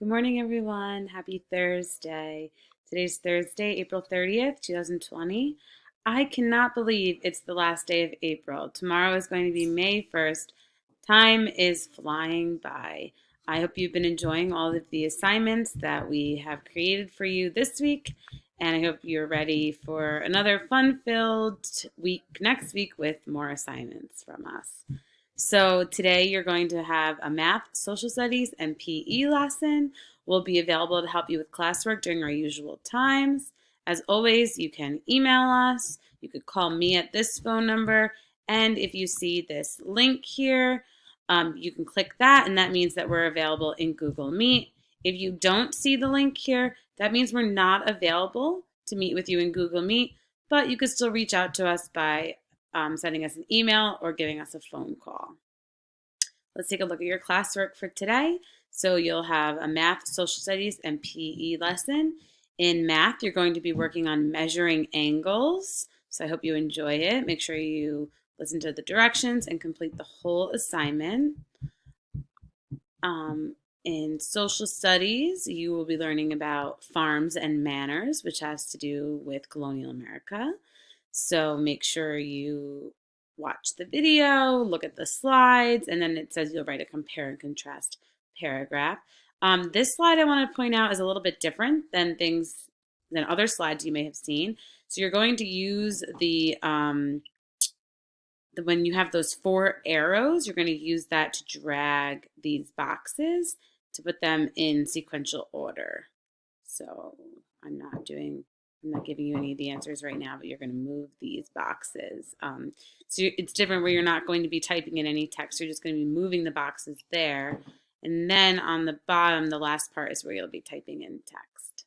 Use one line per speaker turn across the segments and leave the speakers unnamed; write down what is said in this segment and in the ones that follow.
Good morning, everyone. Happy Thursday. Today's Thursday, April 30th, 2020. I cannot believe it's the last day of April. Tomorrow is going to be May 1st. Time is flying by. I hope you've been enjoying all of the assignments that we have created for you this week, and I hope you're ready for another fun-filled week next week with more assignments from us. So today you're going to have a math, social studies, and PE lesson. Will be available to help you with classwork during our usual times. As always, you can email us. You could call me at this phone number. And if you see this link here, you can click that, and that means that we're available in Google Meet. If you don't see the link here, that means we're not available to meet with you in Google Meet, but you could still reach out to us by sending us an email or giving us a phone call. Let's take a look at your classwork for today. So you'll have a math, social studies, and PE lesson. In math, you're going to be working on measuring angles. So I hope you enjoy it. Make sure you listen to the directions and complete the whole assignment. In social studies, you will be learning about farms and manors, which has to do with colonial America. So make sure you watch the video, look at the slides, and then it says you'll write a compare and contrast paragraph. This slide I want to point out is a little bit different than other slides you may have seen. So you're going to use when you have those four arrows, you're going to use that to drag these boxes to put them in sequential order. So I'm not giving you any of the answers right now, but you're going to move these boxes. So it's different where you're not going to be typing in any text. You're just going to be moving the boxes there. And then on the bottom, the last part is where you'll be typing in text.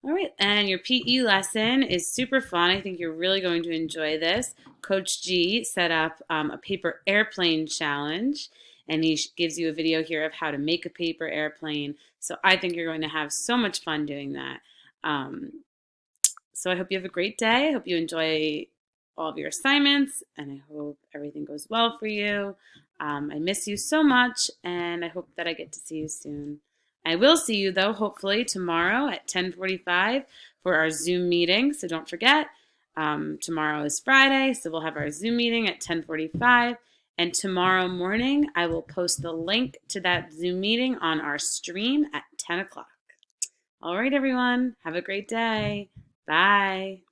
All right, and your PE lesson is super fun. I think you're really going to enjoy this. Coach G set up a paper airplane challenge, and he gives you a video here of how to make a paper airplane. So I think you're going to have so much fun doing that. So I hope you have a great day. I hope you enjoy all of your assignments, and I hope everything goes well for you. I miss you so much, and I hope that I get to see you soon. I will see you, though, hopefully tomorrow at 10:45 for our Zoom meeting. So don't forget, tomorrow is Friday, so we'll have our Zoom meeting at 10:45. And tomorrow morning, I will post the link to that Zoom meeting on our stream at 10 o'clock. All right, everyone. Have a great day. Bye.